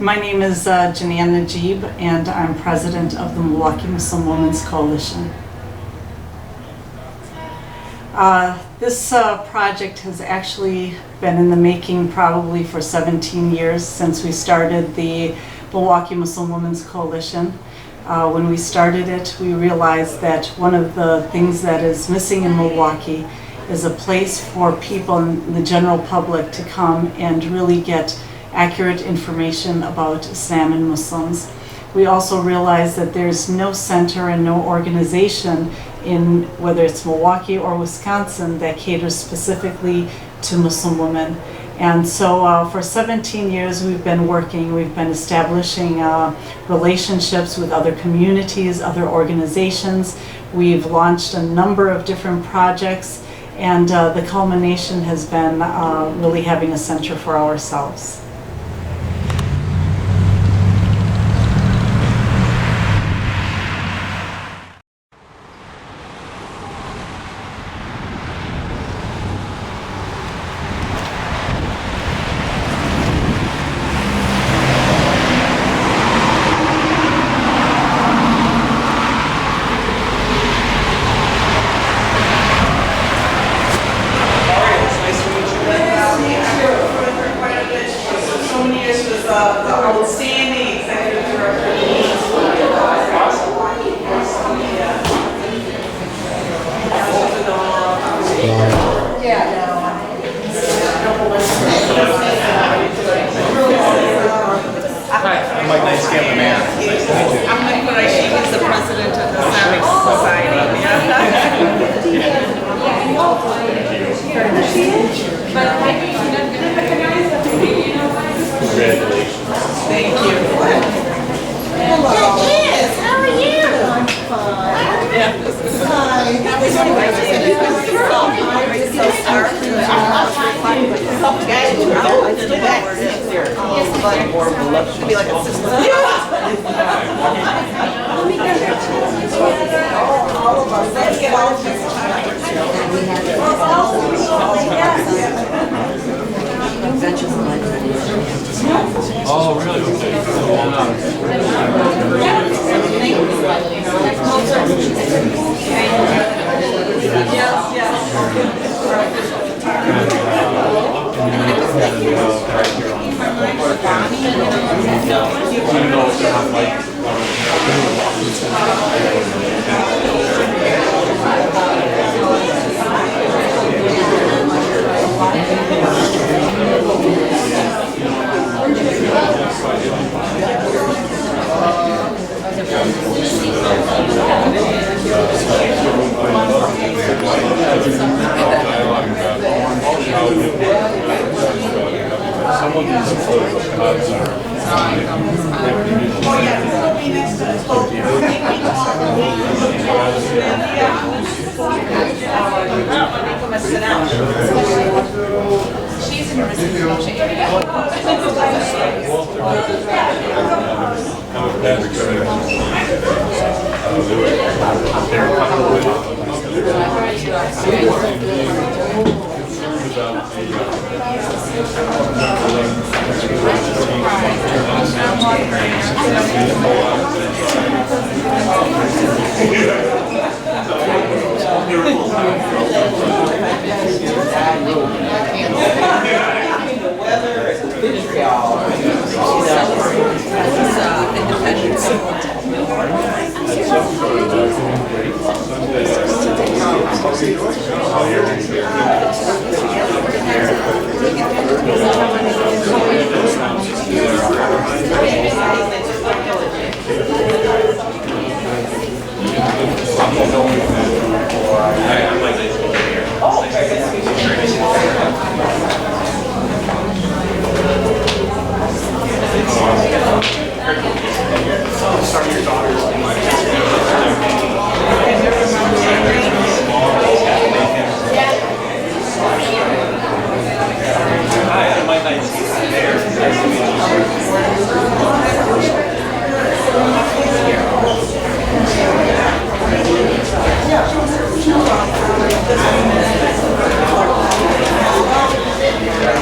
My name is Janan Najib, and I'm president of the Milwaukee Muslim Women's Coalition. This project has actually been in the making probably for 17 years since we started the Milwaukee Muslim Women's Coalition. When we started it, we realized that one of the things that is missing in Milwaukee is a place for people in the general public to come and really get accurate information about Islam and Muslims. We also realize that there's no center and no organization in whether it's Milwaukee or Wisconsin that caters specifically to Muslim women. And so for 17 years we've been establishing relationships with other communities, other organizations. We've launched a number of different projects, and the culmination has been really having a center for ourselves. The outstanding executive director. Hi, I'm Mike Nice, cameraman. I'm Mike Quraishi, he's the president of the Islamic Society. Congratulations. Thank you. Hello. Yes, how are you? I'm fine. Yeah. Hi. Be like a sister. All of us. Let's get all of this. Oh, really? Okay. Some of these photos She's in residential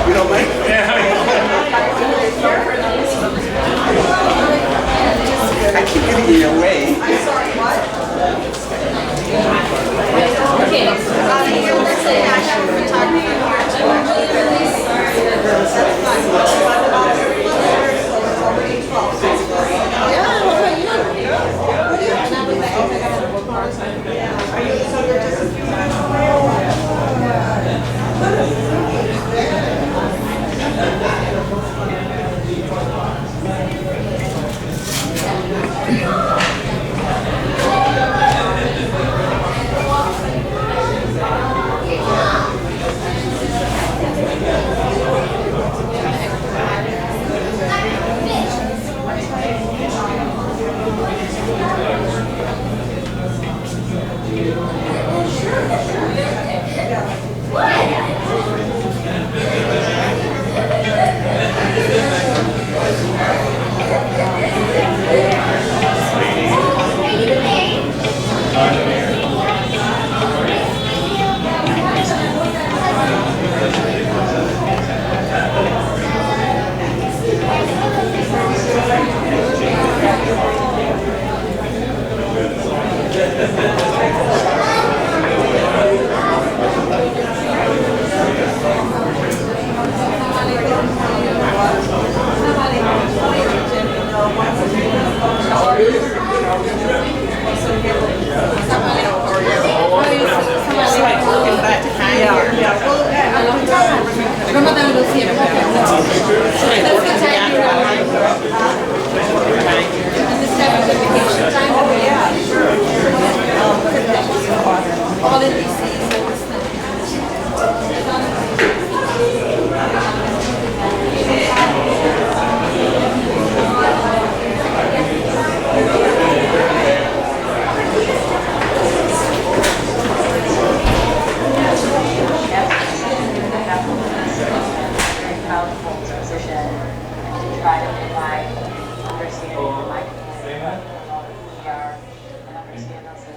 You don't make? Yeah. I keep getting in your way. I'm sorry, what? Okay. Let's say I have a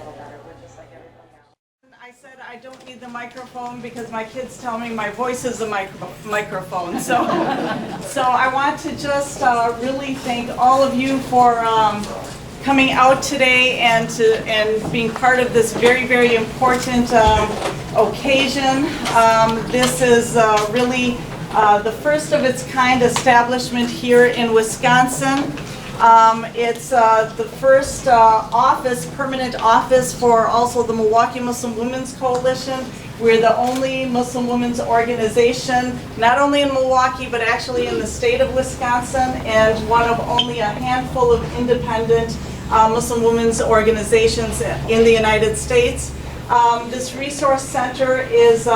photographer I said I don't need the microphone because my kids tell me my voice is a microphone. So I want to just really thank all of you for coming out today and being part of this very, very important occasion. This is really the first of its kind establishment here in Wisconsin. It's the first permanent office for also the Milwaukee Muslim Women's Coalition. We're the only Muslim women's organization, not only in Milwaukee, but actually in the state of Wisconsin, and one of only a handful of independent Muslim women's organizations in the United States. This resource center is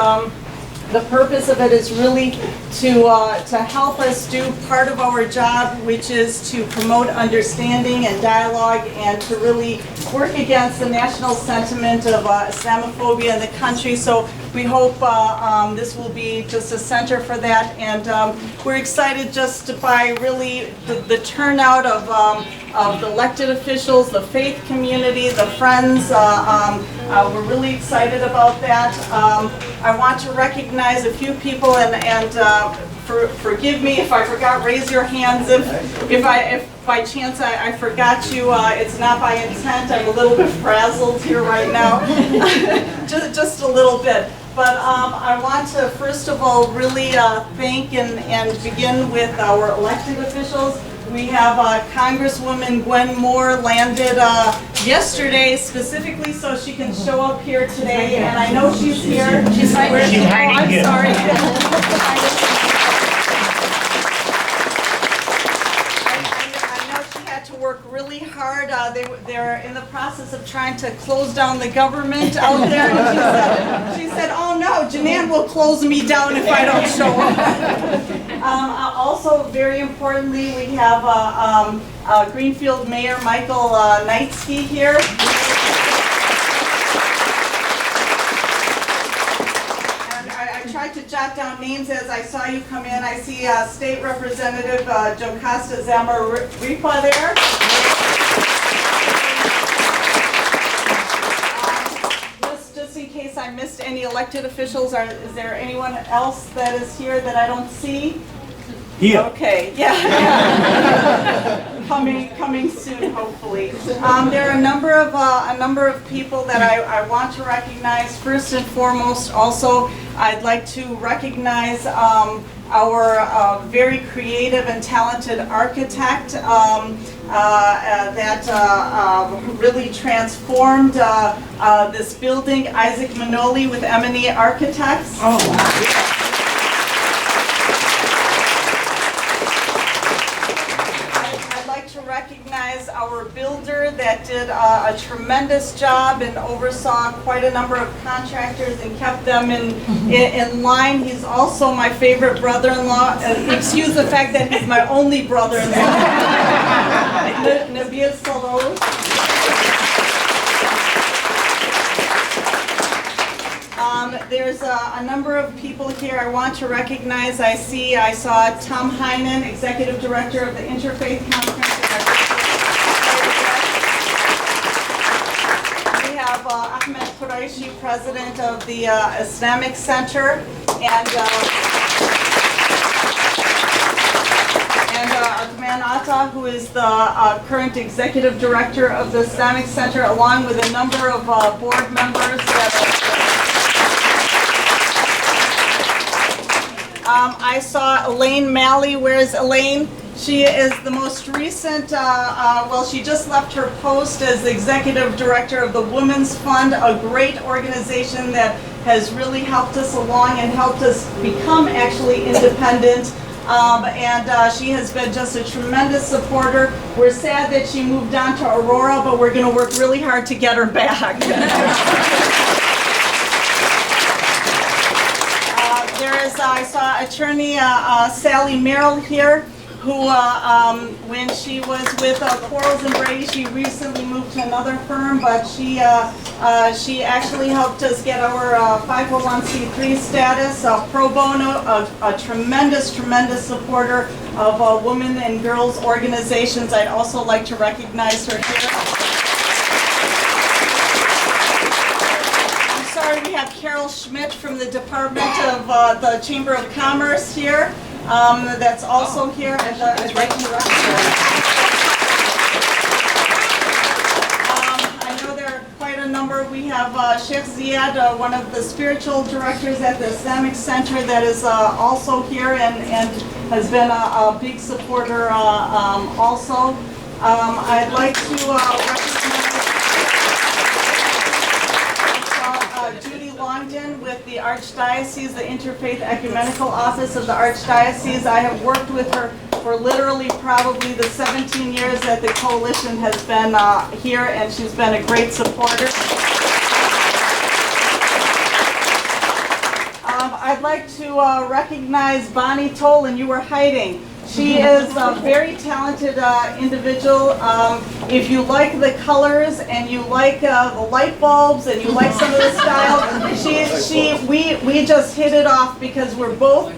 the purpose of it is really to help us do part of our job, which is to promote understanding and dialogue and to really work against the national sentiment of Islamophobia in the country. So we hope this will be just a center for that, and we're excited just by really the turnout of the elected officials, the faith community, the friends. We're really excited about that. I want to recognize a few people, and forgive me if I forgot. Raise your hands if by chance I forgot you. It's not by intent. I'm a little bit frazzled here right now, just a little bit. But I want to first of all really thank and begin with our elected officials. We have Congresswoman Gwen Moore landed yesterday specifically so she can show up here today, and I know she's here. She's hiding. I'm sorry. Work really hard. They're in the process of trying to close down the government out there. And she said, "Oh no, Janann will close me down if I don't show up." Also, very importantly, we have Greenfield Mayor Michael Knightsky here. I tried to jot down names as I saw you come in. I see State Representative Jocasta Zamaripa there. Just in case I missed any elected officials, is there anyone else that is here that I don't see? Here. Okay, yeah. coming soon, hopefully. There are a number of people that I want to recognize. First and foremost, also, I'd like to recognize our very creative and talented architect that really transformed this building, Isaac Manoli with M&E Architects. Oh, wow. Recognize our builder that did a tremendous job and oversaw quite a number of contractors and kept them in line. He's also my favorite brother-in-law. Excuse the fact that he's my only brother-in-law. Nabil Saroz. There's a number of people here I want to recognize. I saw Tom Heinen, Executive Director of the Interfaith Conference. We have Ahmed Quraishi, President of the Islamic Center, and Akman Atta, who is the current Executive Director of the Islamic Center, along with a number of board members that I saw Elaine Malley. Where's Elaine? She is the most recent, she just left her post as the Executive Director of the Women's Fund, a great organization that has really helped us along and helped us become actually independent. She has been just a tremendous supporter. We're sad that she moved on to Aurora, but we're going to work really hard to get her back. I saw attorney Sally Merrill here, who when she was with Quarles and Brady, she recently moved to another firm, but she actually helped us get our 501c3 status, pro bono, a tremendous supporter of women and girls organizations. I'd also like to recognize her here. We have Carol Schmidt from the Department of the Chamber of Commerce here. That's also here. I know there are quite a number. We have Sheikh Ziad, one of the spiritual directors at the Islamic Center, that is also here and has been a big supporter also. I'd like to recognize Judy Longden with the Archdiocese, the Interfaith Ecumenical Office of the Archdiocese. I have worked with her for literally probably the 17 years that the coalition has been here, and she's been a great supporter. I'd like to recognize Bonnie Tolan. You were hiding. She is a very talented individual. If you like the colors and you like the light bulbs and you like some of the style, we just hit it off because we're both,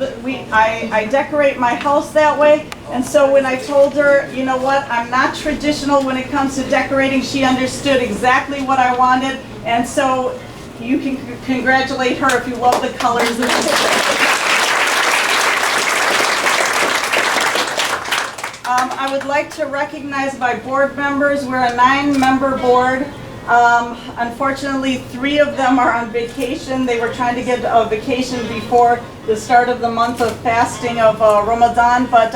I decorate my house that way. And so when I told her, you know what, I'm not traditional when it comes to decorating, she understood exactly what I wanted. And so you can congratulate her if you love the colors. I would like to recognize my board members. We're a 9-member board. Unfortunately, 3 of them are on vacation. They were trying to get a vacation before the start of the month of fasting of Ramadan. But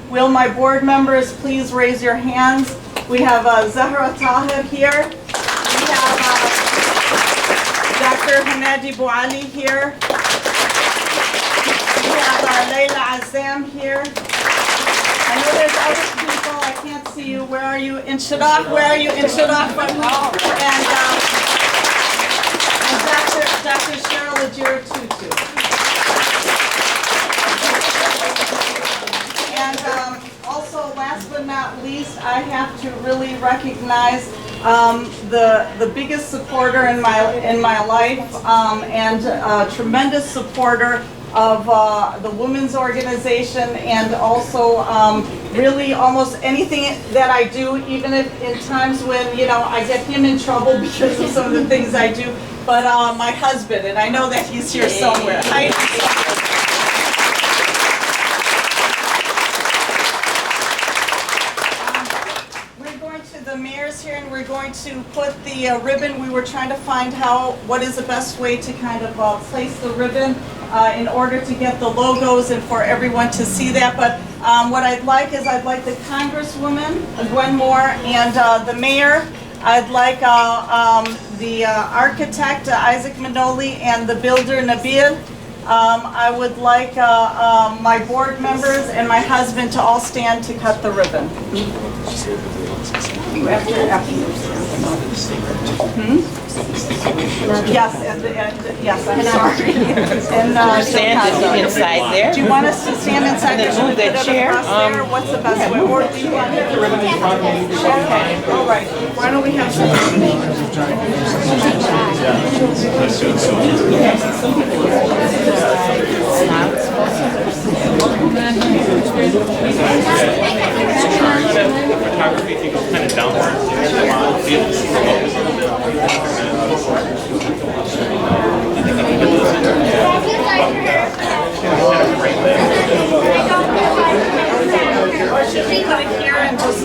will my board members please raise your hands? We have Zahra Tahir here. We have Dr. Hanadi Bouali here. We have Layla Azam here. I know there's other people, I can't see you. Where are you? In Shadaf? Where are you? In Shadaf? And Dr. Cheryl Ajira Tutu. And also, last but not least, I have to really recognize the biggest supporter in my life and a tremendous supporter of the women's organization, and also really almost anything that I do, even if in times when, you know, I get him in trouble because of some of the things I do, but my husband, and I know that he's here somewhere. we're going to put the ribbon. We were trying to find what is the best way to kind of place the ribbon in order to get the logos and for everyone to see that. But what I'd like the Congresswoman, Gwen Moore, and the mayor. I'd like the architect, Isaac Manoli, and the builder, Nabil. I would like my board members and my husband to all stand to cut the ribbon. Yes, yes, I'm sorry. And Stand inside there. do you want us to stand inside there? Move that chair. There? What's the best way? Or do you want the ribbon in front of you? Okay, all right. Why don't we have some? Photography, if you go kind of downward, be able to see the logos a little bit. Or should we put it here and just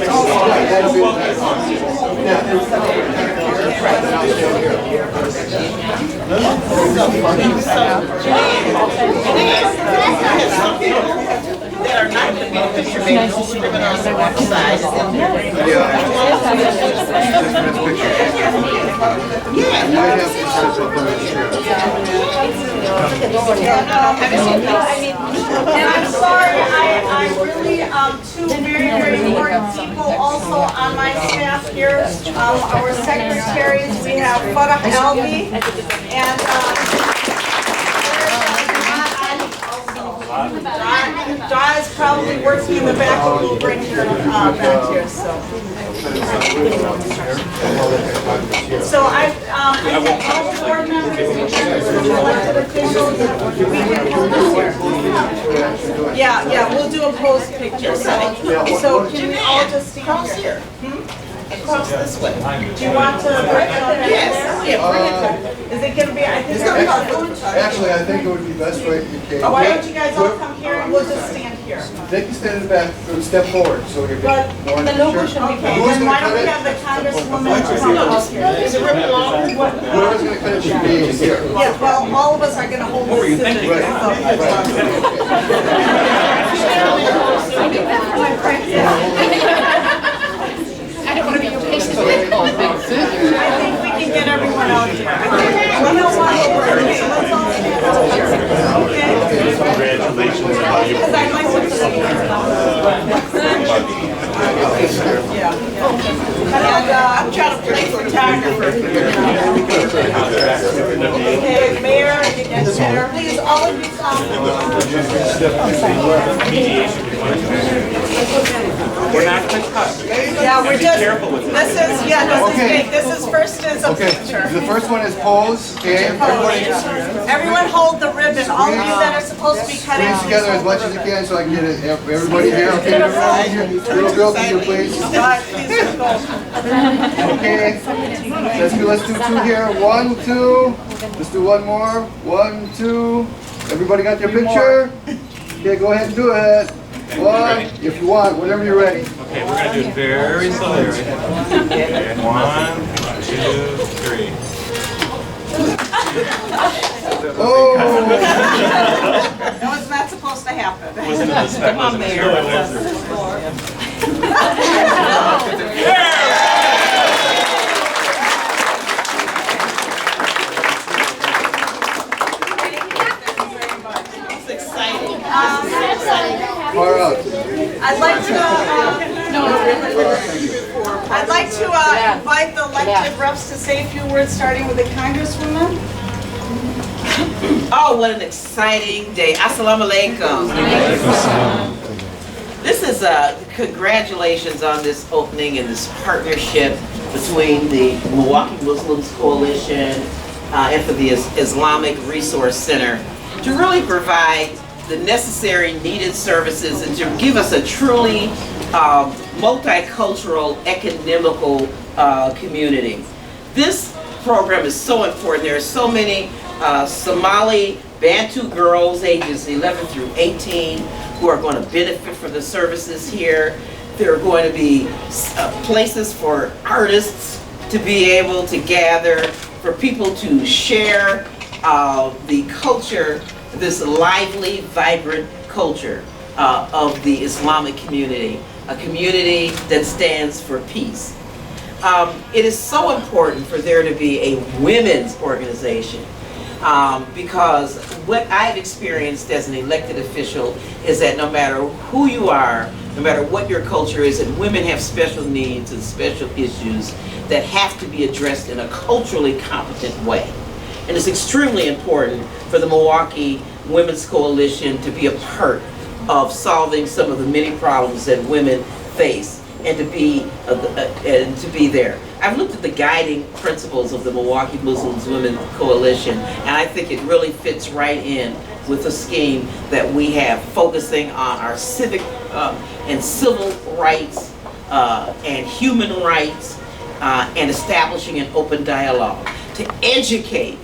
That are not going to be the picture, maybe hold the ribbon on the one side. And I'm sorry, I'm really two very, very important people also on my staff here. Our secretaries, we have Farah Albi and Dra is probably working in the back, and we'll bring her back here. So I think all the board members and elected officials, we can hold this here. Yeah, we'll do a post picture. So can we all just stand here? Across this way. Do you want to bring it up? Yes. Yeah, bring it back. Is it going to be, I think Actually, I think it would be best way if you came. why don't you guys all come here and we'll just stand here? They can stand in the back, step forward, so you're But more in the the logo picture. should be, okay, Who's then why gonna don't we cut have the it? Congresswoman come up here? Is the ribbon longer? Whoever's gonna cut it should be here. Yeah, well, all of us are gonna hold this. I think we can get everyone out here. You know what? Let's all stand out here. Okay? Congratulations on how you Because I'd like to see Yeah. And I'm trying to play photographer. Okay, Mayor, and Chair, please, all of you come. We're not going to cut. Yeah, we're just, careful with it. this is Okay. big. This is first is a Okay, picture. the first one is pose, okay? Everybody Everyone hold the ribbon, all of you that are supposed to be cutting. squeeze together as much as you can so I can get it, everybody here, okay? Everybody here. Little girl, can you please? God, please go. Okay, let's do two here. 1, 2. Let's do one more. 1, 2. Everybody got their picture? Okay, go ahead and do it. One, if you want, whenever you're ready. Okay, we're going to do it very slowly. Okay, 1, 2, 3. Oh, That was not supposed to happen. Wasn't in the spec, wasn't it? No, it wasn't. It's exciting. far out. I'd like to invite the elected reps to say a few words, starting with the Congresswoman. Oh, what an exciting day. Assalamu alaikum. This is congratulations on this opening and this partnership between the Milwaukee Muslims Coalition and for the Islamic Resource Center to really provide the necessary needed services and to give us a truly multicultural, economical community. This program is so important. There are so many Somali Bantu girls ages 11 through 18 who are going to benefit from the services here. There are going to be places for artists, to be able to gather, for people to share the culture, this lively, vibrant culture of the Islamic community, a community that stands for peace. It is so important for there to be a women's organization because what I've experienced as an elected official is that no matter who you are, no matter what your culture is, and women have special needs and special issues that have to be addressed in a culturally competent way. And it's extremely important for the Milwaukee Women's Coalition to be a part of solving some of the many problems that women face and to be there. I've looked at the guiding principles of the Milwaukee Muslim Women's Coalition, and I think it really fits right in with the scheme that we have, focusing on our civic and civil rights and human rights and establishing an open dialogue to educate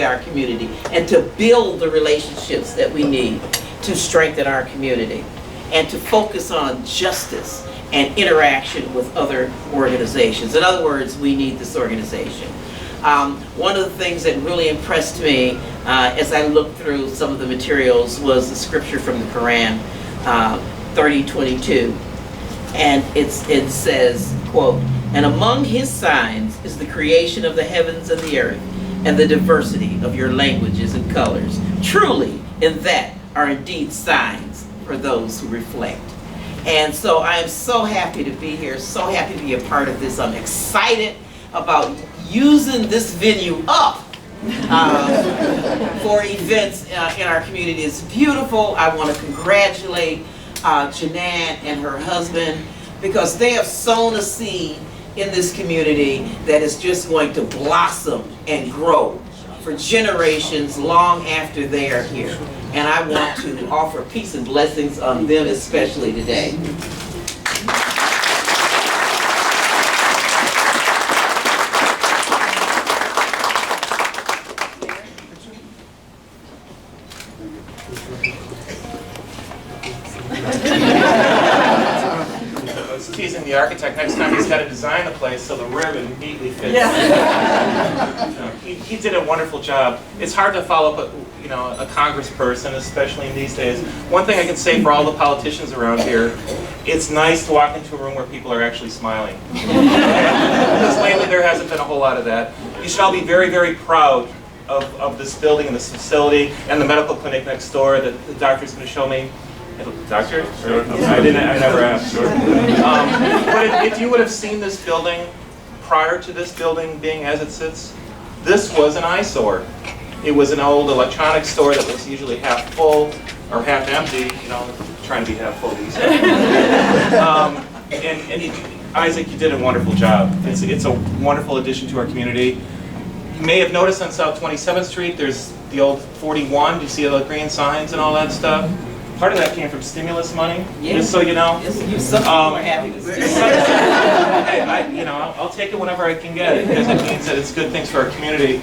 our community and to build the relationships that we need to strengthen our community, and to focus on justice and interaction with other organizations. In other words, we need this organization. One of the things that really impressed me as I looked through some of the materials was the scripture from the Quran, 30:22, and it says, quote, "And among his signs is the creation of the heavens and the earth, and the diversity of your languages and colors. Truly, in that are indeed signs for those who reflect." And so I am so happy to be here, so happy to be a part of this. I'm excited about using this venue up for events in our community. It's beautiful. I want to congratulate Janan and her husband, because they have sown a seed in this community that is just going to blossom and grow for generations long after they are here. And I want to offer peace and blessings on them especially today. I was teasing the architect, next time he's got to design the place so the ribbon neatly fits. He did a wonderful job. It's hard to follow up a congressperson, especially in these days. One thing I can say for all the politicians around here, it's nice to walk into a room where people are actually smiling. Because lately there hasn't been a whole lot of that. You should all be very, very proud of this building and this facility and the medical clinic next door that the doctor's going to show me. Doctor? I never asked. But if you would have seen this building prior to this building being as it sits, this was an eyesore. It was an old electronics store that was usually half full or half empty, trying to be half full these days. Isaac, you did a wonderful job. It's a wonderful addition to our community. You may have noticed on South 27th Street, there's the old 41. Do you see the green signs and all that stuff? Part of that came from stimulus money, just so you know. Yes, some are happy to see. Hey, I'll take it whenever I can get it, because it means that it's good things for our community.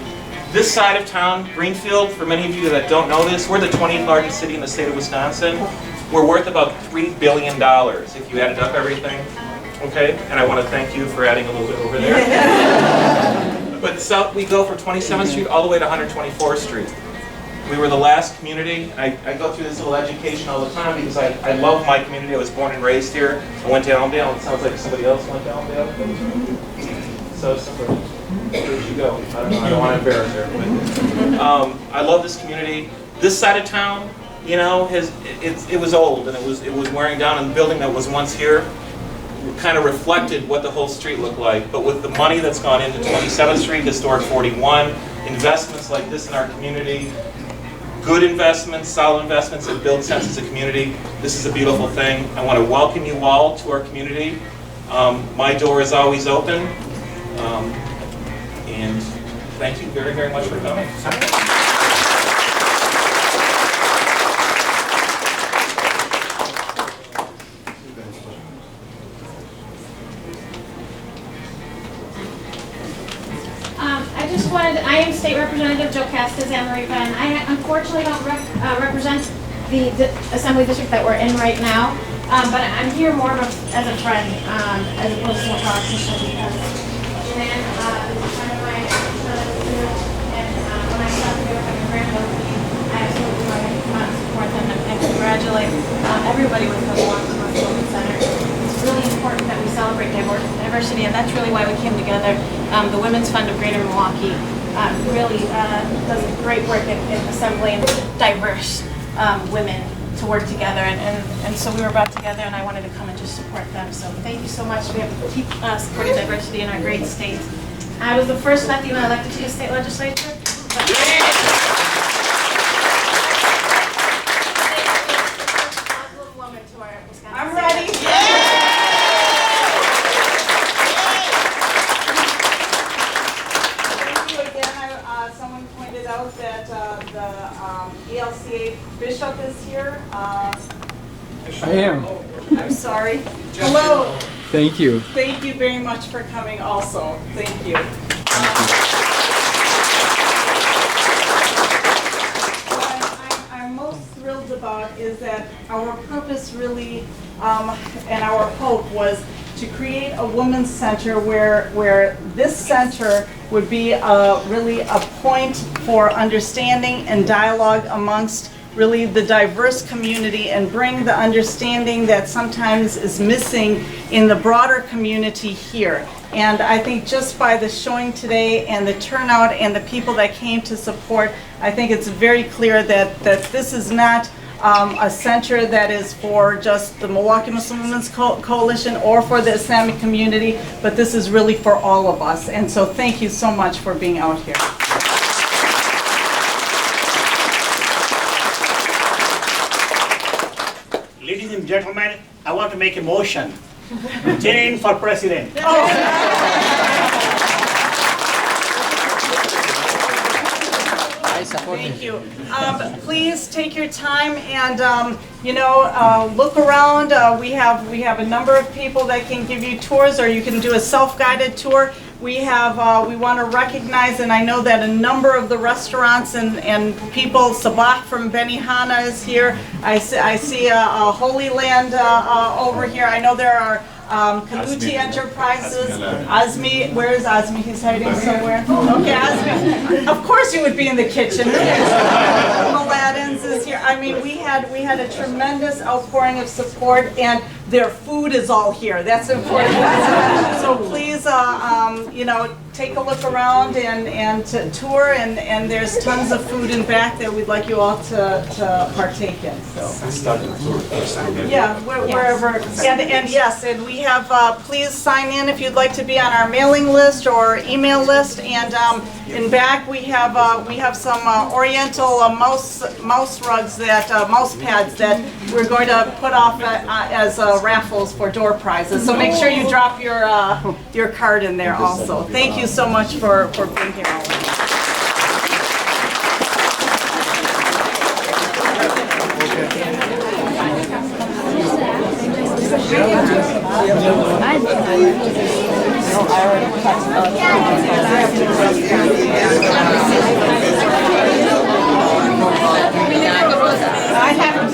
This side of town, Greenfield, for many of you that don't know this, we're the 20th largest city in the state of Wisconsin. We're worth about $3 billion if you added up everything. Okay? And I want to thank you for adding a little bit over there. But south, we go from 27th Street all the way to 124th Street. We were the last community. I go through this little education all the time because I love my community. I was born and raised here. I went to Elmdale. It sounds like somebody else went to Elmdale. So somewhere. Where did you go? I don't want to embarrass her. But, I love this community. This side of town, it was old and it was wearing down, and the building that was once here kind of reflected what the whole street looked like. But with the money that's gone into 27th Street, historic 41, investments like this in our community, good investments, solid investments that build sense as a community, this is a beautiful thing. I want to welcome you all to our community. My door is always open. And thank you very, very much for coming. I am State Representative Joe Castas Amariva, and I unfortunately don't represent the Assembly District that we're in right now, but I'm here more as a friend as opposed to a politician, because Nan, is a friend of mine, and when I saw that they were having a grand opening, I absolutely wanted to come out and support them and congratulate everybody with the Milwaukee Women's Center. It's really important that we celebrate diversity, and that's really why we came together. The Women's Fund of Greater Milwaukee really does great work in assembling diverse women to work together, and so we were brought together, and I wanted to come and just support them. So thank you so much. We have to keep supporting diversity in our great state. I was the first Latino elected to the state legislature. I'm ready. Thank you again. Someone pointed out that the ELCA bishop is here. I am. I'm sorry. Hello. Thank you. Thank you very much for coming also. Thank you. What I'm most thrilled about is that our purpose really, and our hope was to create a women's center where this center would be really a point for understanding and dialogue amongst really the diverse community and bring the understanding that sometimes is missing in the broader community here. And I think just by the showing today and the turnout and the people that came to support, I think it's very clear that this is not a center that is for just the Milwaukee Muslim Women's Coalition or for the Islamic community, but this is really for all of us. And so thank you so much for being out here. Ladies and gentlemen, I want to make a motion. Jane for president. Thank you. Please take your time and look around. We have a number of people that can give you tours, or you can do a self-guided tour. We want to recognize, and I know that a number of the restaurants and people, Sabah from Benihana is here. I see a Holy Land over here. I know there are Kaluti Enterprises. Azmi, where is Azmi? He's hiding somewhere. Okay, Azmi. Of course you would be in the kitchen. Aladdin's is here. I mean, we had a tremendous outpouring of support, and their food is all here. That's important. So please, take a look around and to tour, and there's tons of food in back that we'd like you all to partake in. So. Yeah, wherever. And yes, and we have, please sign in if you'd like to be on our mailing list or email list. And in back we have some Oriental mouse rugs mouse pads that we're going to put off as raffles for door prizes. So make sure you drop your card in there also. Thank you so much for being here. I haven't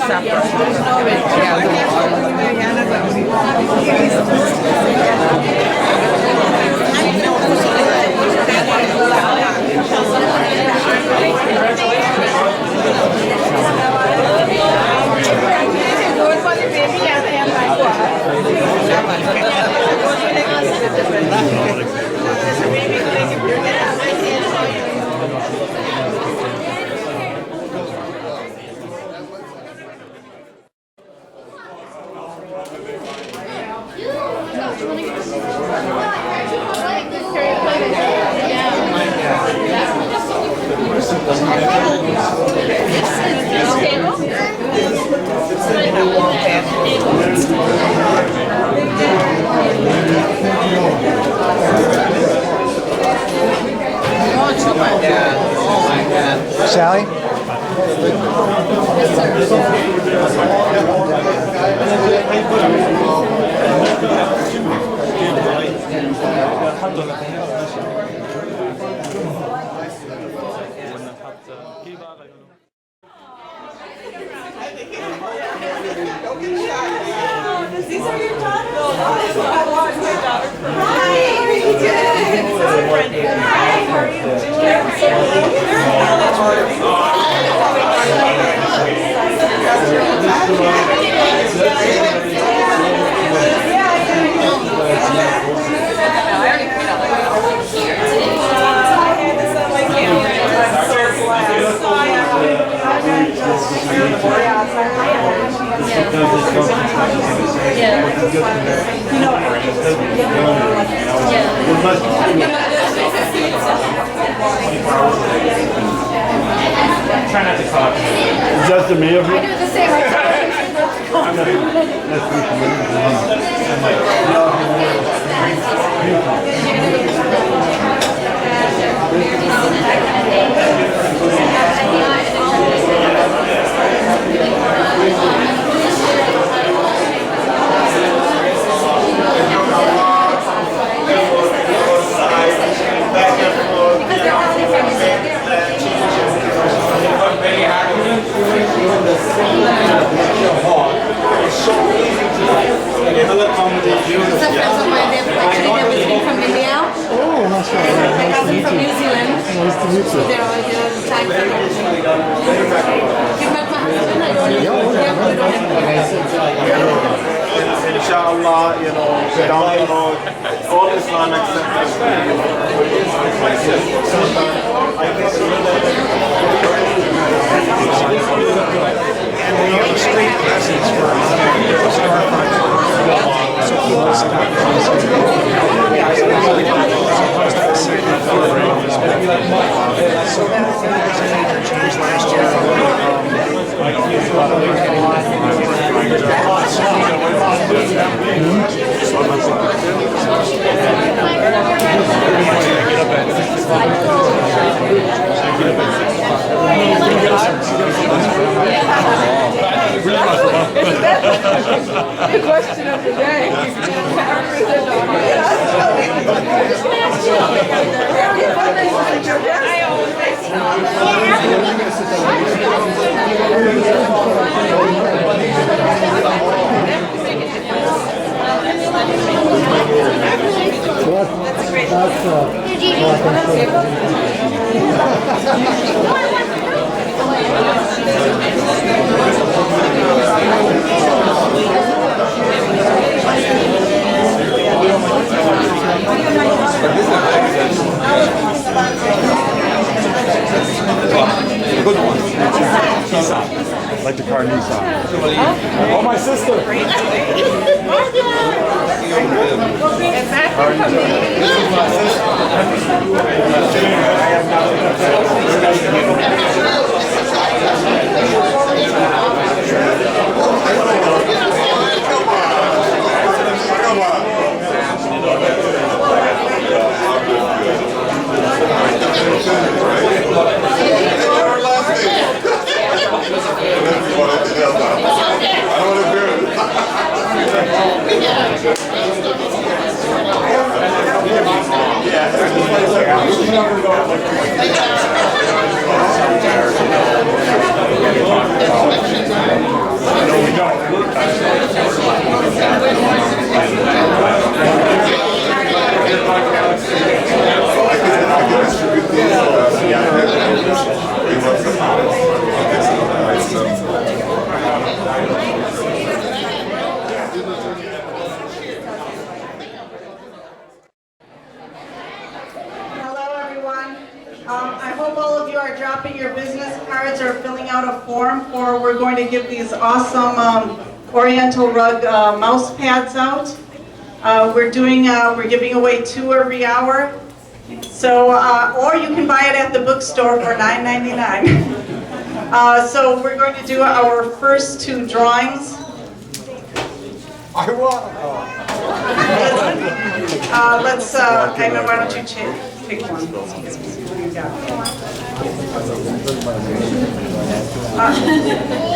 Sally? These are your daughters? Oh, I want my daughter. Hi. Try not to talk. Just the mayor. I do the same. Inshallah, you know, down the road, all Islamic centers. And we have a street presence for change last The question of the day. Good one. Like the car Nissan. Oh, my sister. Hello, everyone. I hope all of you are dropping your business cards or filling out a form for, we're going to give these awesome Oriental rug mouse pads out. We're giving away 2 every hour. So, or you can buy it at the bookstore for $9.99. So we're going to do our first 2 drawings. I want. Hyman, why don't you pick one? What do you got?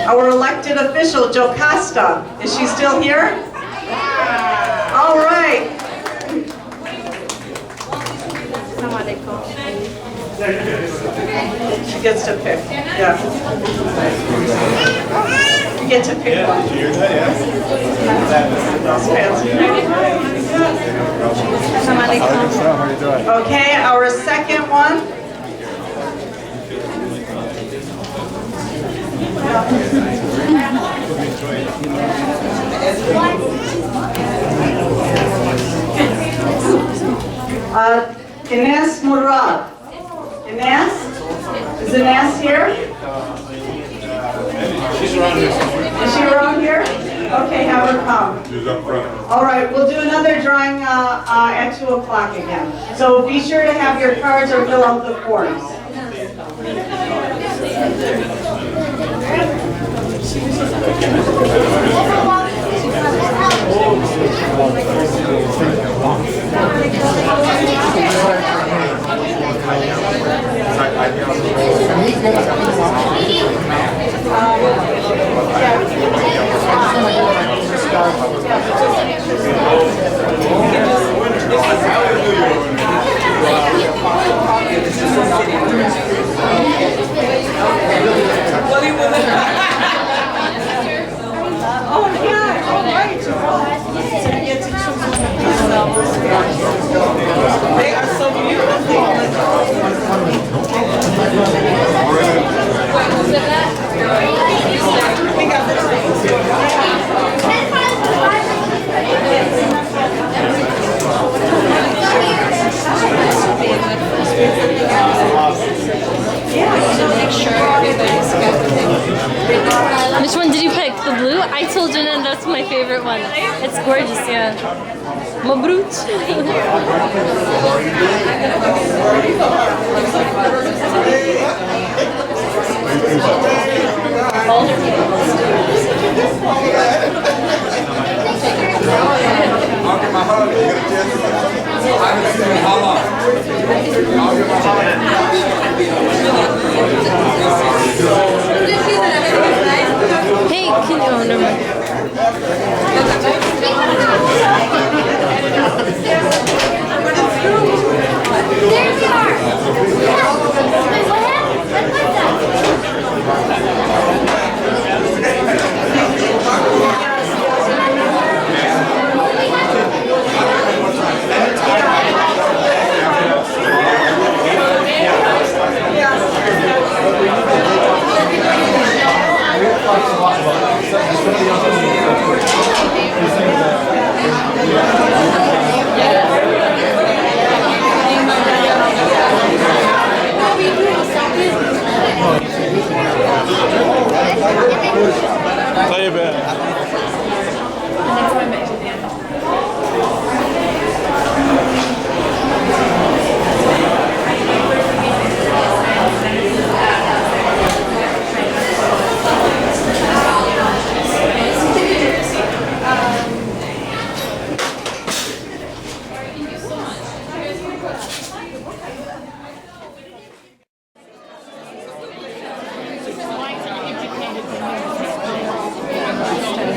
Our elected official, Jocasta. Is she still here? All right. She gets to pick. Yeah. You get to pick one. Those fancy. How are you doing? Okay, our second one. Ines Murad. Ines? Is Ines here? She's around here. Is she around here? Okay, have her come. She's up front. All right, we'll do another drawing at 2 o'clock again. So be sure to have your cards or fill out the forms. Oh, yeah, all right. So you get to choose They are so Which one did you pick? The blue? I told Jenna that's my favorite one. It's gorgeous, yeah. Mabrut. Hey, can you, oh, never mind. There we are. What happened? What was that?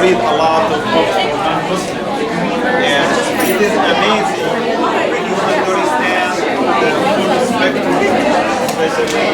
breed a lot of Muslims. And it is amazing when you understand the full spectrum, especially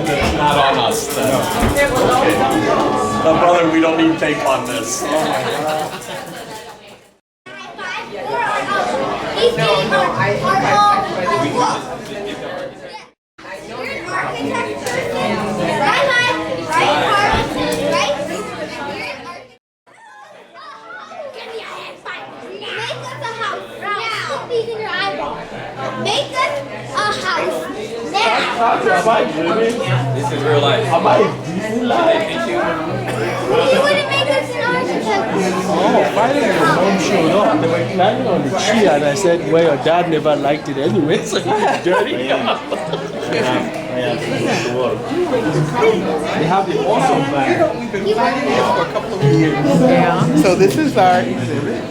It's not on us. No, brother, we don't need tape on this. Oh my God. Make us a house now. This is real life. You wouldn't make us an architect. Oh, finally your mom showed up. They were climbing on the tree and I said, well, your dad never liked it anyway, so it's dirty. They have the awesome bag. We've been planning this for a couple of years. Yeah. So this is our exhibit.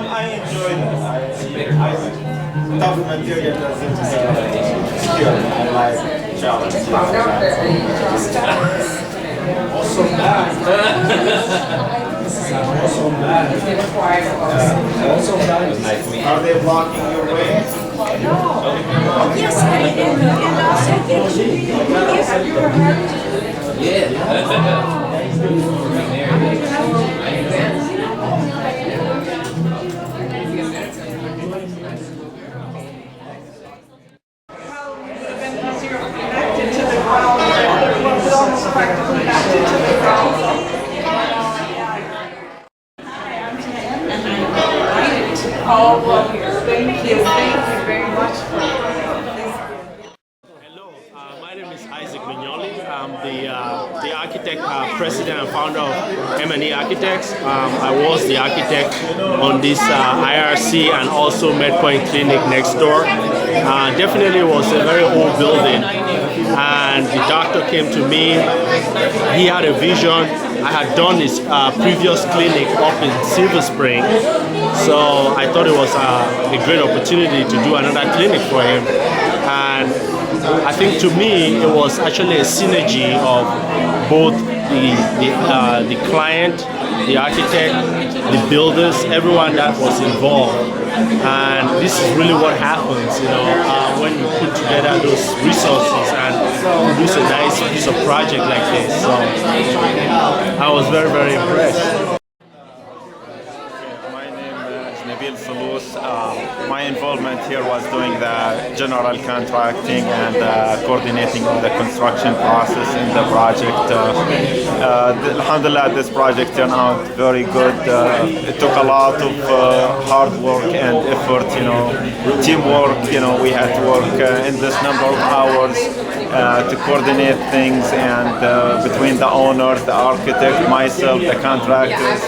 I enjoy this. Tough material doesn't skill. I like challenge. Awesome bag. Awesome bag. Awesome bag. Are they blocking your way? Yes, and Oh, well, thank you very much for Hello, my name is Isaac Mignoli. I'm the architect, president and founder of M&E Architects. I was the architect on this IRC and also MedPoint Clinic next door. Definitely was a very old building, and the doctor came to me. He had a vision. I had done his previous clinic up in Silver Spring, so I thought it was a great opportunity to do another clinic for him. And I think to me it was actually a synergy of both the client, the architect, the builders, everyone that was involved. And this is really what happens, you know, when you put together those resources and produce a nice piece of project like this. So I was very, very impressed. My involvement here was doing the general contracting and coordinating all the construction process in the project. Alhamdulillah, this project turned out very good. It took a lot of hard work and effort, you know, teamwork. You know, we had to work in this number of hours to coordinate things, and between the owners, the architect, myself, the contractors.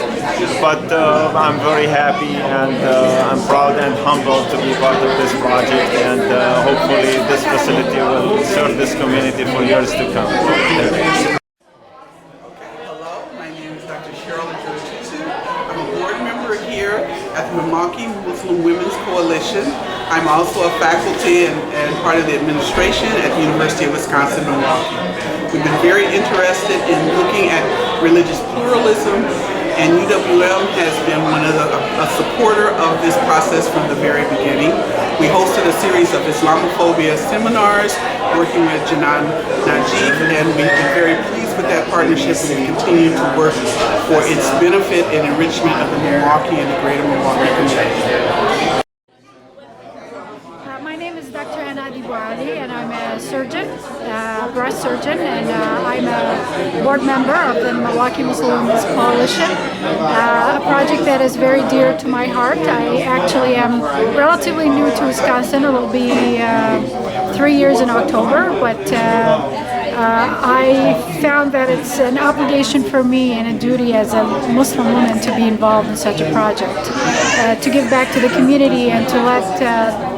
But I'm very happy and I'm proud and humbled to be part of this project, and hopefully this facility will serve this community for years to come. Hello, my name is Dr. Cheryl Jotutu. I'm a board member here at the Milwaukee Muslim Women's Coalition. I'm also a faculty and part of the administration at the University of Wisconsin-Milwaukee. We've been very interested in looking at religious pluralism, and UWM has been a supporter of this process from the very beginning. We hosted a series of Islamophobia seminars working with Janan Najib, and we've been very pleased with that partnership, and we continue to work for its benefit and enrichment of the Milwaukee and the greater Milwaukee community. My name is Dr. Anadi Ali, and I'm a surgeon, breast surgeon, and I'm a board member of the Milwaukee Muslim Women's Coalition, a project that is very dear to my heart. I actually am relatively new to Wisconsin. It'll be 3 years in October, but I found that it's an obligation for me and a duty as a Muslim woman to be involved in such a project, to give back to the community and to let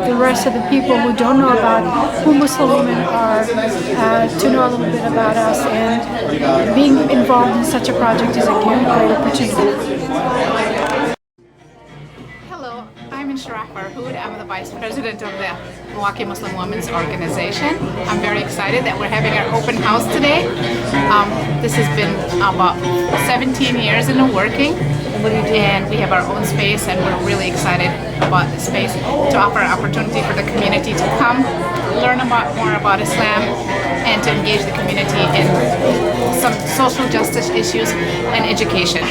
the rest of the people who don't know about who Muslim women are to know a little bit about us, and being involved in such a project is a great opportunity. Hello, I'm Inshirah Farhood. I'm the Vice President of the Milwaukee Muslim Women's Organization. I'm very excited that we're having our open house today. This has been about 17 years in the working, and we have our own space, and we're really excited about the space to offer an opportunity for the community to come, learn more about Islam, and to engage the community in some social justice issues and education.